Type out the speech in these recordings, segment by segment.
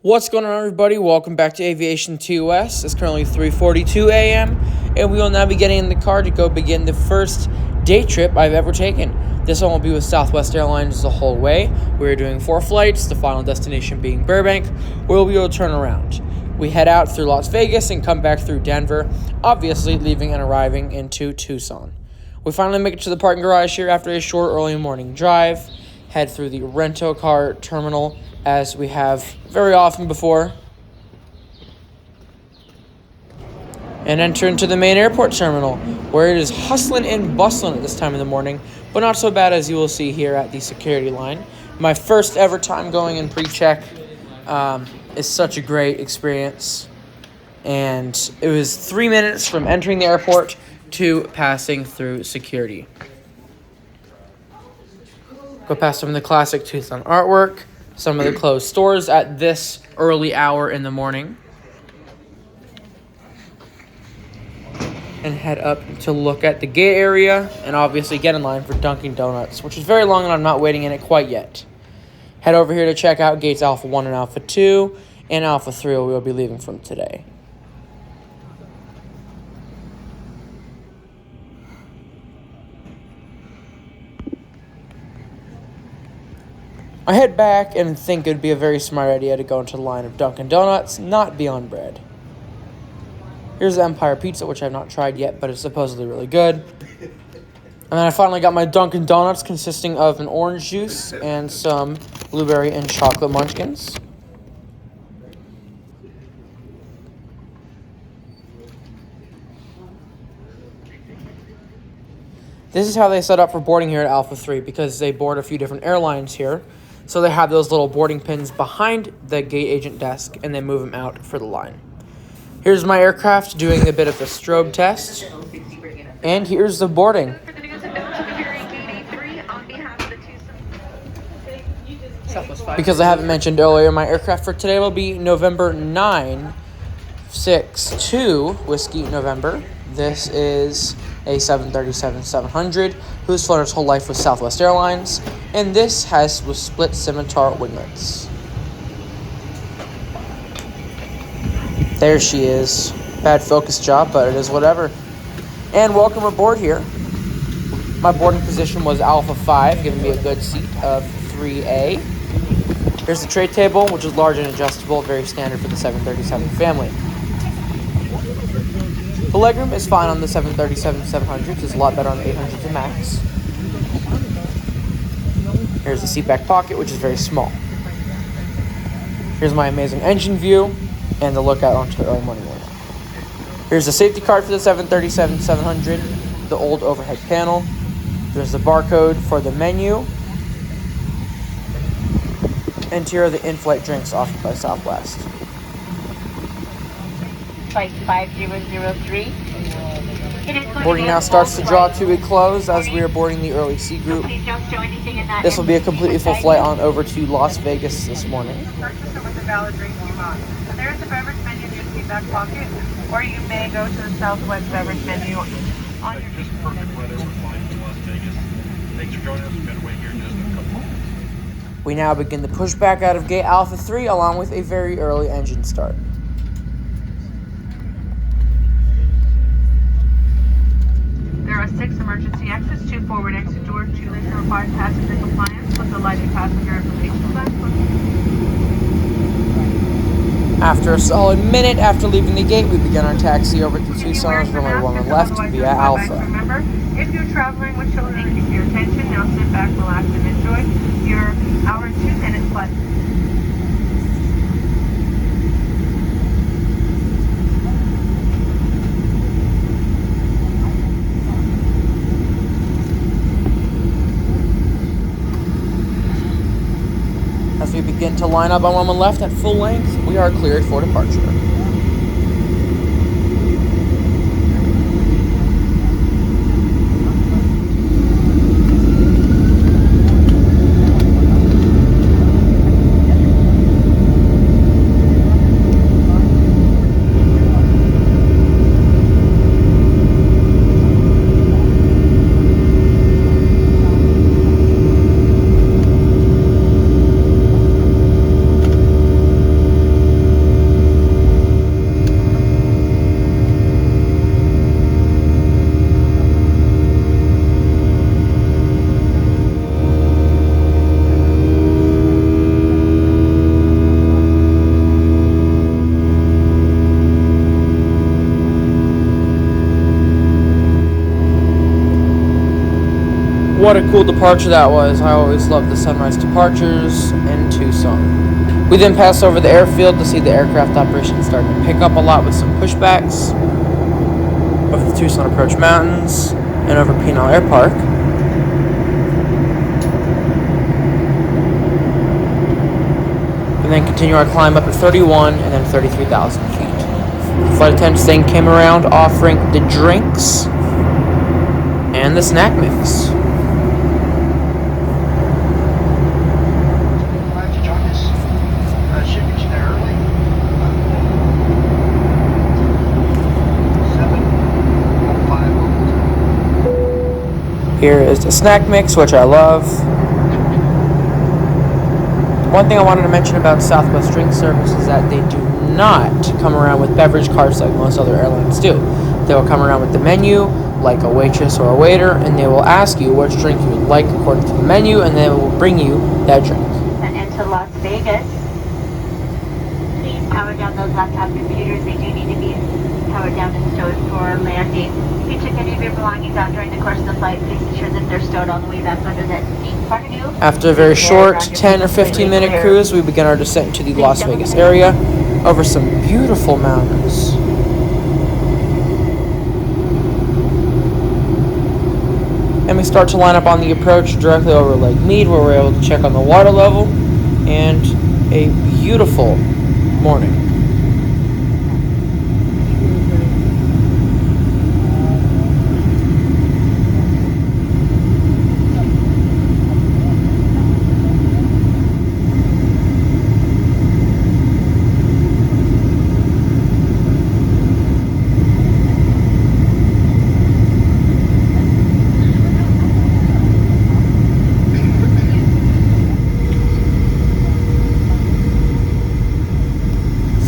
What's going on, everybody? Welcome back to Aviation TOS. It's currently 3:42 a.m. and we will now be getting in the car to go begin the first day trip I've ever taken. This one will be with Southwest Airlines the whole way. We're doing 4 flights, the final destination being Burbank, where we'll be able to turn around. We head out through Las Vegas and come back through Denver, obviously leaving and arriving into Tucson. We finally make it to the parking garage here after a short early morning drive, head through the rental car terminal as we have very often before, and enter into the main airport terminal, where it is hustling and bustling at this time of the morning, but not so bad as you will see here at the security line. My first ever time going in pre-check is such a great experience, and it was 3 minutes from entering the airport to passing through security. Go past some of the classic Tucson artwork, some of the closed stores at this early hour in the morning, and head up to look at the gate area and obviously get in line for Dunkin' Donuts, which is very long and I'm not waiting in it quite yet. Head over here to check out gates Alpha 1 and Alpha 2 and Alpha 3 where we'll be leaving from today. I head back and think it would be a very smart idea to go into the line of Dunkin' Donuts, not Beyond Bread. Here's the Empire Pizza, which I've not tried yet, but it's supposedly really good. And then I finally got my Dunkin' Donuts, consisting of an orange juice and some blueberry and chocolate munchkins. This is how they set up for boarding here at Alpha 3, because they board a few different airlines here. So they have those little boarding pins behind the gate agent desk, and they move them out for the line. Here's my aircraft doing a bit of a strobe test. And here's the boarding. Because I haven't mentioned earlier, my aircraft for today will be November 962 Whiskey November. This is a 737-700 who's flown its whole life with Southwest Airlines, and this has with split scimitar winglets. There she is. Bad focus job, but it is whatever. And welcome aboard here. My boarding position was Alpha 5, giving me a good seat of 3A. Here's the tray table, which is large and adjustable, very standard for the 737 family. The legroom is fine on the 737-700s. It's a lot better on the 800s and MAX. Here's the seat back pocket, which is very small. Here's my amazing engine view and the lookout onto the early morning wind. Here's the safety card for the 737-700, the old overhead panel. There's the barcode for the menu. And here are the in-flight drinks offered by Southwest. Flight 5003. Boarding now starts to draw to a close as we are boarding the early C group. This will be a completely full flight on over to Las Vegas this morning. There is a beverage menu in your seat back pocket, or you may go to the Southwest beverage menu on your Just perfect weather. We're flying to Las Vegas. Thanks for joining us. We're going to wait here in just a couple. We now begin the pushback out of gate Alpha 3 along with a very early engine start. There are 6 emergency exits, 2 forward exit doors, 2 later required passenger compliance with the lighted passenger information flag. After a solid minute after leaving the gate, we begin our taxi over to Tucson from our one left via Alpha. Remember, if you're traveling with children, keep your attention. Now sit back, relax, and enjoy your hour and 2-minute flight. As we begin to line up on one left at full length, we are cleared for departure. a cool departure that was. I always love the sunrise departures in Tucson. We then pass over the airfield to see the aircraft operation starting to pick up a lot with some pushbacks over the Tucson Approach Mountains and over Pinal Air Park. We then continue our climb up at 31 and then 33,000 feet. The flight attendants then came around offering the drinks and the snack mix. Glad you joined us. Should get you there early. 7:05. Here is the snack mix, which I love. One thing I wanted to mention about Southwest Drink Service is that they do not come around with beverage carts like most other airlines do. They will come around with the menu, like a waitress or a waiter, and they will ask you which drink you would like according to the menu, and they will bring you that drink. And into Las Vegas. Please power down those laptop computers. They do need to be powered down and stowed for landing. If you took any of your belongings out during the course of the flight, please ensure that they're stowed all the way back under that seat in front of you. After a very short 10 or 15 minute cruise, we begin our descent into the Las Vegas area over some beautiful mountains. And we start to line up on the approach directly over Lake Mead, where we're able to check on the water level, and a beautiful morning.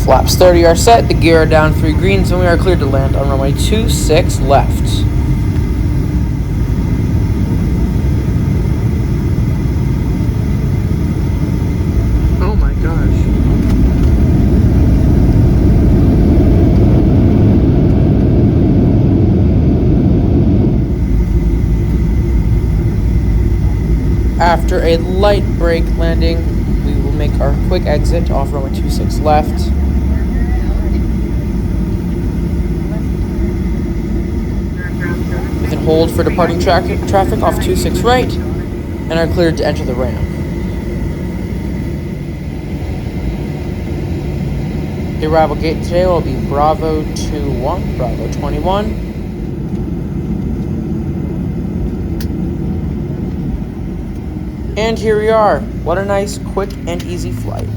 Flaps 30 are set, the gear are down 3 greens, and we are cleared to land on runway 26 left. Oh my gosh. After a light brake landing, we will make our quick exit off runway 26 left. We can hold for departing traffic off 26 right and are cleared to enter the ramp. The arrival gate today will be Bravo 21, Bravo 21. And here we are. What a nice, quick, and easy flight.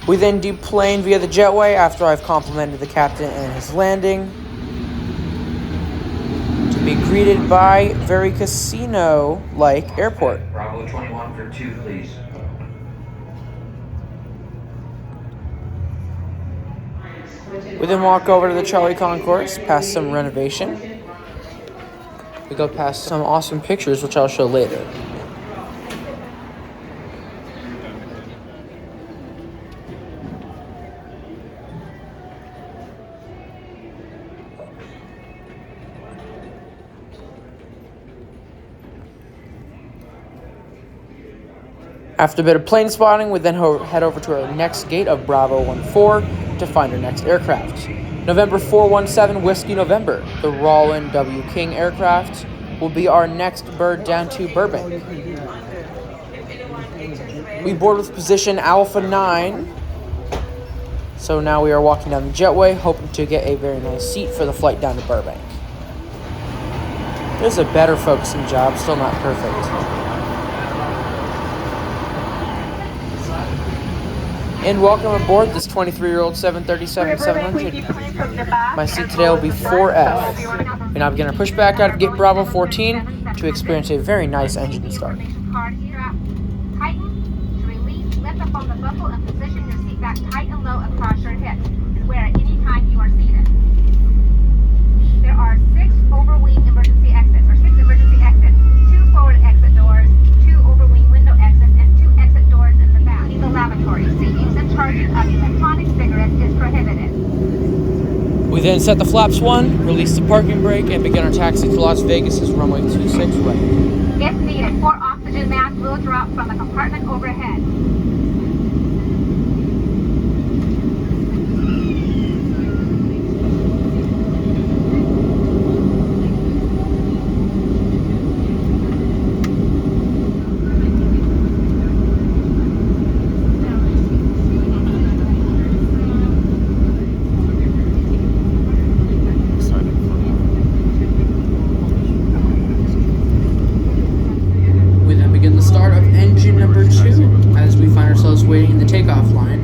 We then deplane via the jetway after I've complimented the captain and his landing, to be greeted by very casino-like airport. Bravo 21 for 2, please. We then walk over to the Charlie Concourse, past some renovation. We go past some awesome pictures, which I'll show later. After a bit of plane spotting, we then head over to our next gate of Bravo 14 to find our next aircraft. November 417 Whiskey November, the Rollin W. King aircraft, will be our next bird down to Burbank. We board with position Alpha 9, so now we are walking down the jetway, hoping to get a very nice seat for the flight down to Burbank. There's a better focusing job, still not perfect. And welcome aboard this 23-year-old 737-700. My seat today will be 4F. We now begin our pushback out of gate Bravo 14 to experience a very nice engine start. Tighten to release, lift up on the buckle and position your seat back tight and low across your hips, where at any time you are seated. There are 6 overwing emergency exits, or 6 emergency exits, 2 forward exit doors, 2 overwing window exits, and 2 exit doors in the back. In the lavatory, so use and charging of electronic cigarettes is prohibited. We then set the flaps 1, release the parking brake, and begin our taxi to Las Vegas' runway 26 right. If needed, 4 oxygen masks will drop from the compartment overhead. We then begin the start of engine number 2 as we find ourselves waiting in the takeoff line.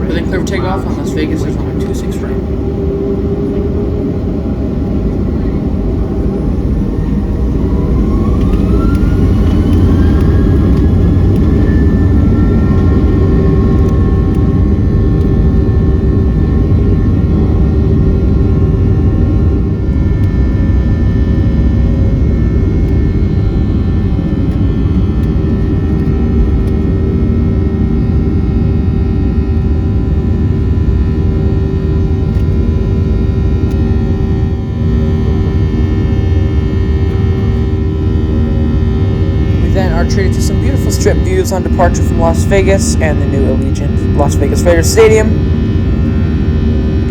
We then clear for takeoff on Las Vegas' runway 26 right. Treated to some beautiful strip views on departure from Las Vegas and the new Allegiant Las Vegas Raiders Stadium.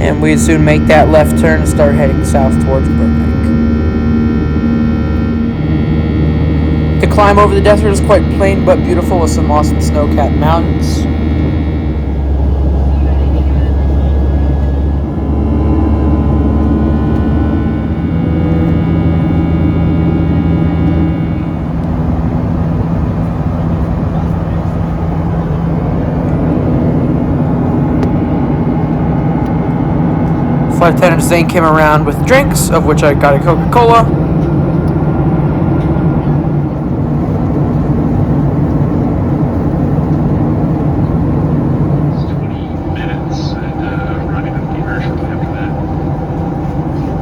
And we soon make that left turn and start heading south towards Burbank. The climb over the desert is quite plain but beautiful with some awesome snow-capped mountains. Flight attendant Zane came around with drinks, of which I got a Coca-Cola. 20 minutes and running a fever shortly after that.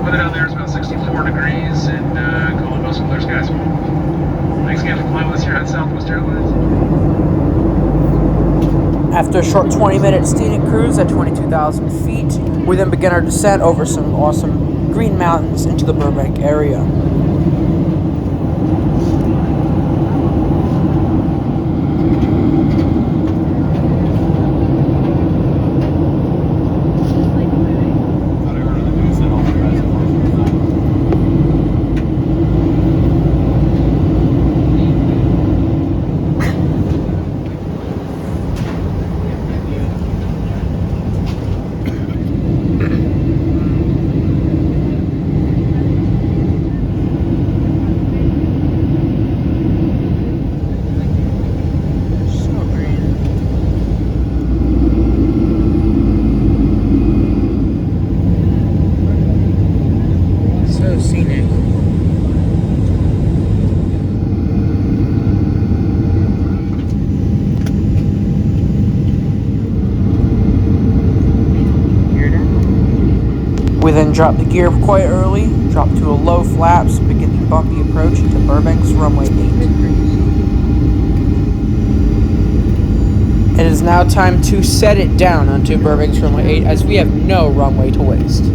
Weather down there is about 64 degrees and calling most clear skies. Thanks again for flying with us here at Southwest Airlines. After a short 20-minute scenic cruise at 22,000 feet, we then begin our descent over some awesome green mountains into the Burbank area. We then drop the gear quite early, drop to a low flaps, and begin the bumpy approach into Burbank's runway 8. It is now time to set it down onto Burbank's runway 8 as we have no runway to waste.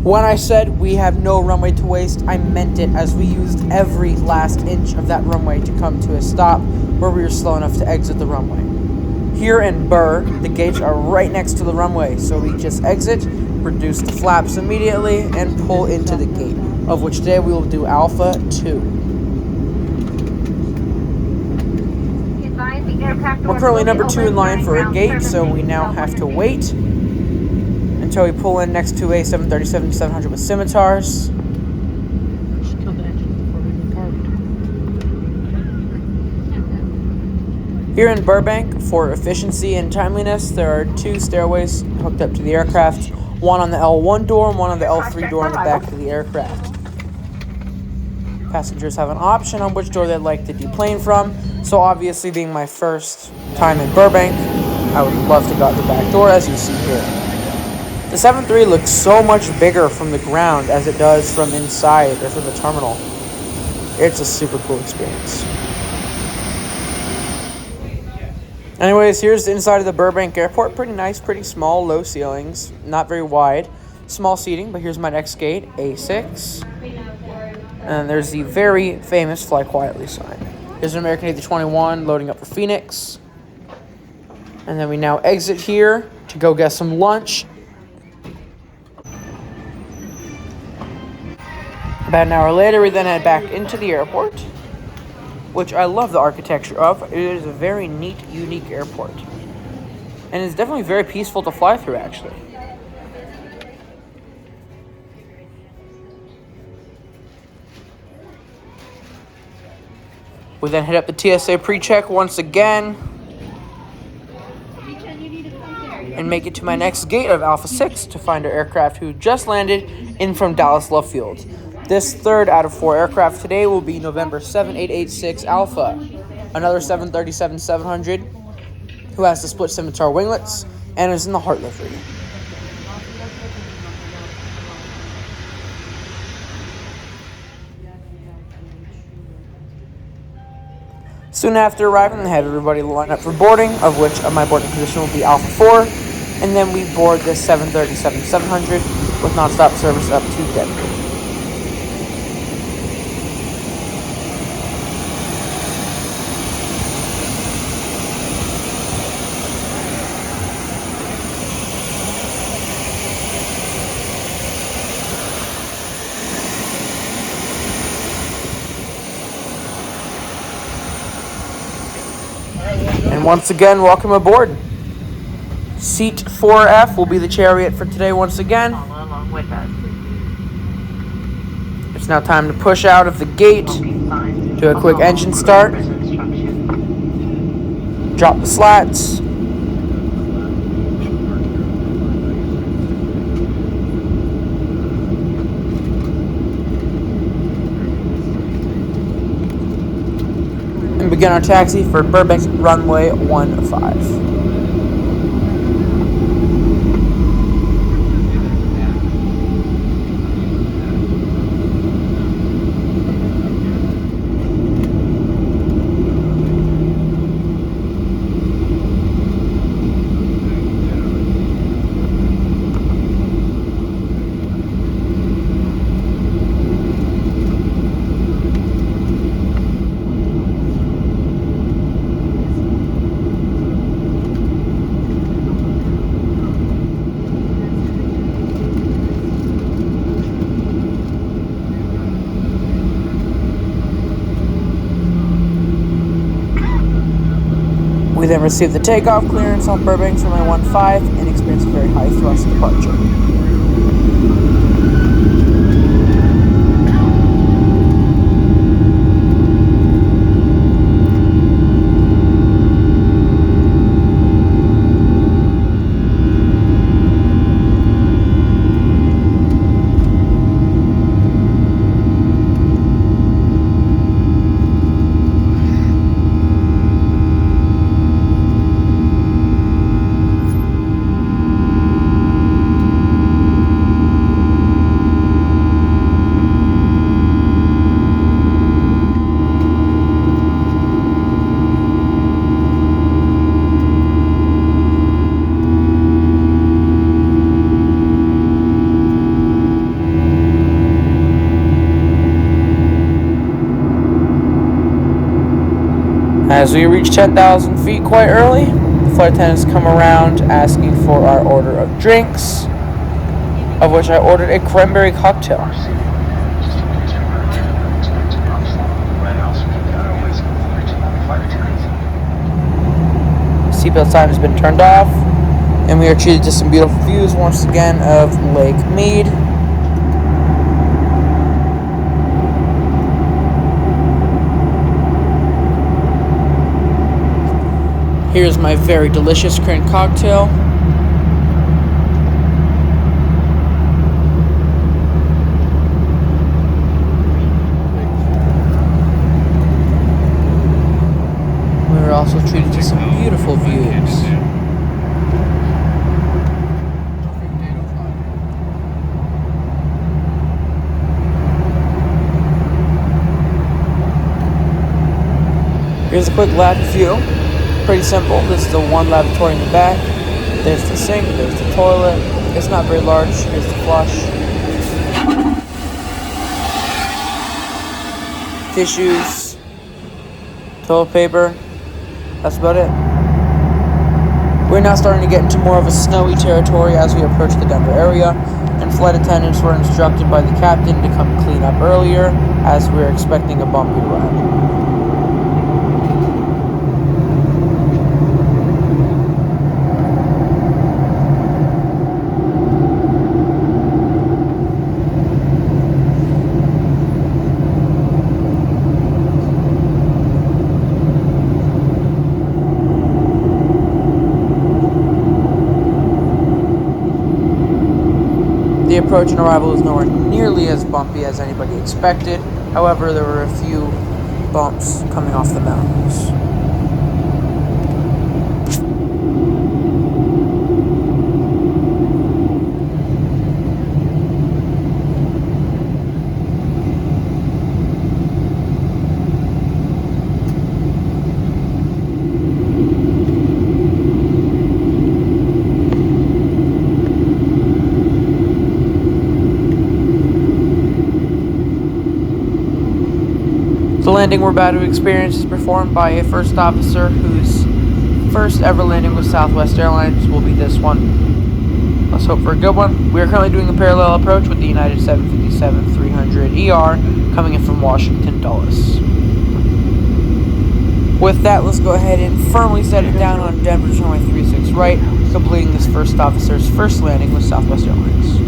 When I said we have no runway to waste, I meant it, as we used every last inch of that runway to come to a stop where we were slow enough to exit the runway. Here in Burr, the gates are right next to the runway, so we just exit, reduce the flaps immediately, and pull into the gate, of which today we will do Alpha 2. The aircraft We're doors currently will be number 2 in open line during for a ground gate, service so we days, now so have to when wait until we pull in next to a 737-700 with scimitars. Just kill the engine before we get targeted. Here in Burbank, for efficiency and timeliness, there are 2 stairways hooked up to the aircraft, one on the L1 door and one on the L3 door in the back of the aircraft. Passengers have an option on which door they'd like to deplane from, so obviously being my first time in Burbank, I would love to go out the back door as you see here. The 7-3 looks so much bigger from the ground as it does from inside or from the terminal. It's a super cool experience. Anyways, here's the inside of the Burbank airport. Pretty nice, pretty small, low ceilings, not very wide. Small seating, but here's my next gate, A6. And there's the very famous Fly Quietly sign. Here's an American A321 loading up for Phoenix. And then we now exit here to go get some lunch. About an hour later, we then head back into the airport, which I love the architecture of. It is a very neat, unique airport. And it's definitely very peaceful to fly through, actually. We then hit up the TSA pre-check once again and make it to my next gate of Alpha 6 to find our aircraft who just landed in from Dallas Love Field. This 3rd out of 4 aircraft today will be November 7886 Alpha, another 737-700 who has the split scimitar winglets and is in the heart livery. Soon after arriving, I had everybody line up for boarding, of which my boarding position will be Alpha 4, and then we board this 737-700 with nonstop service up to Denver. And once again, welcome aboard. Seat 4F will be the chariot for today once again. Follow along with us. It's now time to push out of the gate, do a quick engine start, drop the slats, and begin our taxi for Burbank runway 15. We then received the takeoff clearance on Burbank for my 15 and experienced a very high thrust departure. As we reach 10,000 feet quite early, the flight attendants come around asking for our order of drinks, of which I ordered a cranberry cocktail. seatbelt sign has been turned off. And we are treated to some beautiful views once again of Lake Mead. Here's my very delicious current cocktail. We were also treated to some beautiful views. Here's a quick lab view. Pretty simple. This is the one lavatory in the back. There's the sink, there's the toilet. It's not very large. Here's the flush. Tissues, toilet paper. That's about it. We're now starting to get into more of a snowy territory as we approach the Denver area, and flight attendants were instructed by the captain to come clean up earlier as we're expecting a bumpy ride. The approach and arrival was nowhere nearly as bumpy as anybody expected. However, there were a few bumps coming off the mountains. The landing we're about to experience is performed by a first officer whose first ever landing with Southwest Airlines will be this one. Let's hope for a good one. We are currently doing a parallel approach with the United 757-300ER coming in from Washington Dulles. With that, let's go ahead and firmly set it down on Denver runway 36 right, completing this first officer's first landing with Southwest Airlines.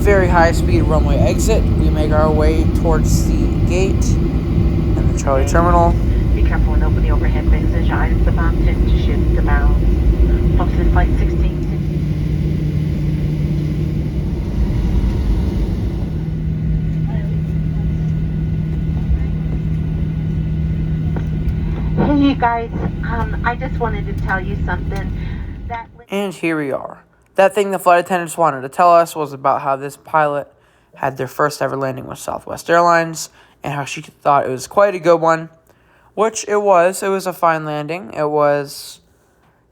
Very high-speed runway exit. We make our way towards the gate and the Charlie terminal. Be careful when opening overhead bins as your items are bumped to shift the balance. Foxtrot Flight 16. Hey, you guys. I just wanted to tell you something. And here we are. That thing the flight attendants wanted to tell us was about how this pilot had their first ever landing with Southwest Airlines and how she thought it was quite a good one, which it was. It was a fine landing. It was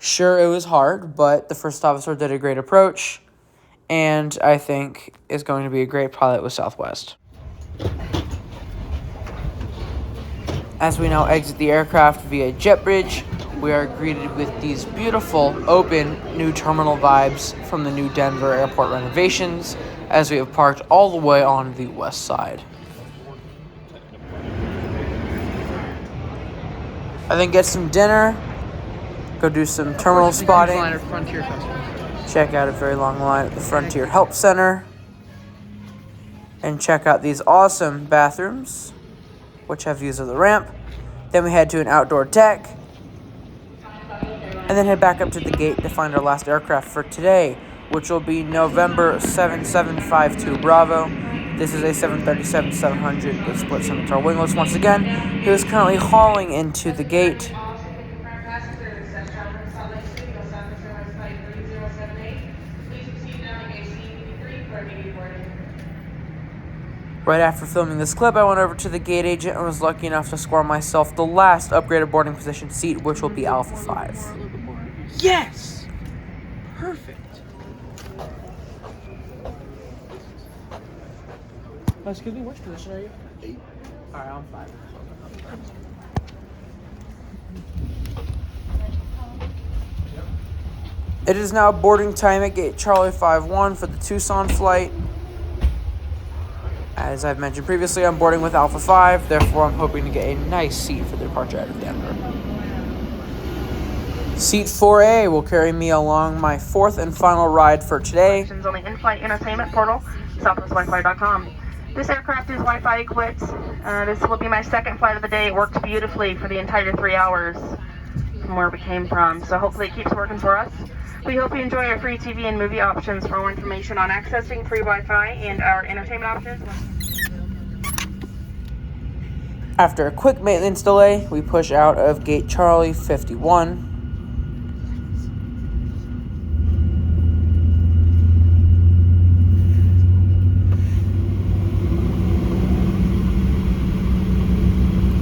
hard, but the first officer did a great approach and I think is going to be a great pilot with Southwest. As we now exit the aircraft via jet bridge, we are greeted with these beautiful, open, new terminal vibes from the new Denver airport renovations as we have parked all the way on the west side. I then get some dinner, go do some terminal spotting, check out a very long line at the Frontier Help Center, and check out these awesome bathrooms, which have views of the ramp. Then we head to an outdoor deck, and then head back up to the gate to find our last aircraft for today, which will be November 7752 Bravo. This is a 737-700 with split scimitar winglets once again. He is currently hauling into the gate. Right after filming this clip, I went over to the gate agent and was lucky enough to score myself the last upgraded boarding position seat, which will be Alpha 5. Yes! Perfect. Excuse me, which position are you? 8. Alright, I'm 5. It is now boarding time at gate Charlie 51 for the Tucson flight. As I've mentioned previously, I'm boarding with Alpha 5, therefore I'm hoping to get a nice seat for the departure out of Denver. Seat 4A will carry me along my fourth and final ride for today. On the in-flight entertainment portal, southwestwifi.com. This aircraft is Wi-Fi equipped. This will be my second flight of the day. It worked beautifully for the entire 3 hours from where we came from, so hopefully it keeps working for us. We hope you enjoy our free TV and movie options. For more information on accessing free Wi-Fi and our entertainment options. After a quick maintenance delay, we push out of gate Charlie 51.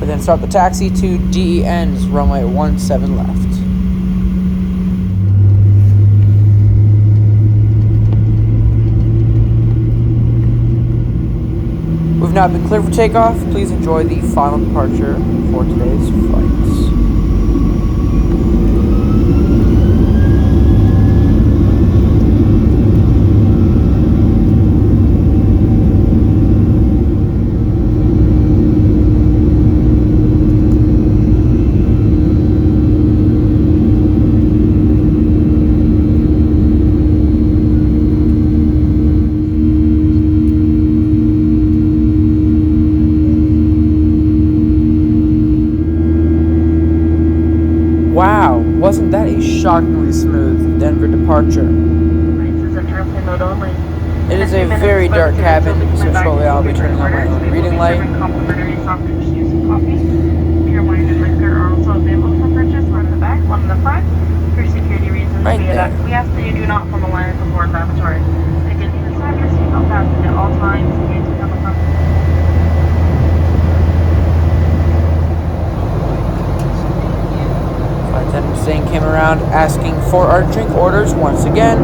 We then start the taxi to DEN's runway 17 left. We've now been cleared for takeoff. Please enjoy the final departure for today's flights. Wow, wasn't that a shockingly smooth Denver departure? It is a very dark cabin, so shortly I'll be turning on my own reading light. Complimentary soft drinks, juice, and coffee. Beer, wine, and liquor are also available for purchase. One in the back, one in the front. For security reasons, Right there. we ask that you do not form a line before lavatory. Again, please have your seatbelt fastened at all times in case we come across. Flight attendant Zane came around asking for our drink orders once again.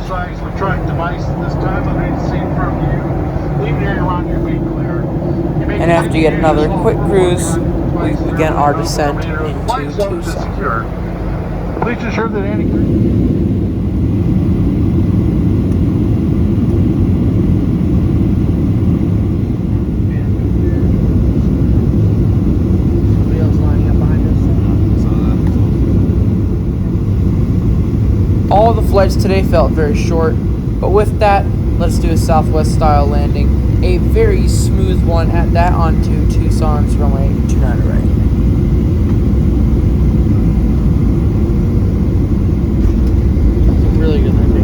Size electronic device this time. I need to see from you. Leave the area around your feet clear. And after yet another quick cruise, we begin our descent into Tucson. Please ensure that any... All of the flights today felt very short, but with that, let's do a Southwest style landing. A very smooth one at that onto Tucson's runway 29 right. That's a really good landing.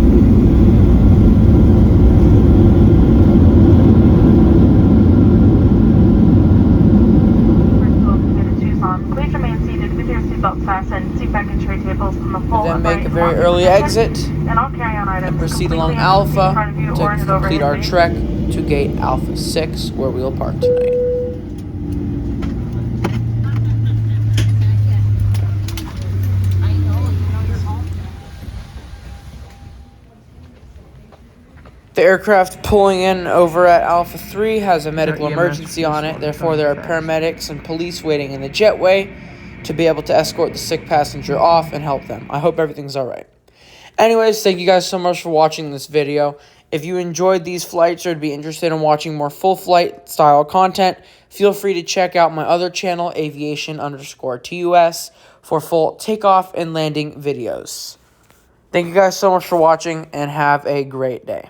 Please remain seated with your seatbelt fastened, seat back and tray tables on the full We then make a upright very lobby early position, exit and all carry-on items and proceed completely along in Alpha front of you to or in the complete our overhead trek to gate Alpha 6, where we will park tonight. The aircraft pulling in over at Alpha 3 has a medical emergency on it, therefore there are paramedics and police waiting in the jetway to be able to escort the sick passenger off and help them. I hope everything's alright. Anyways, thank you guys so much for watching this video. If you enjoyed these flights or would be interested in watching more full flight style content, feel free to check out my other channel, aviation_TUS, for full takeoff and landing videos. Thank you guys so much for watching and have a great day.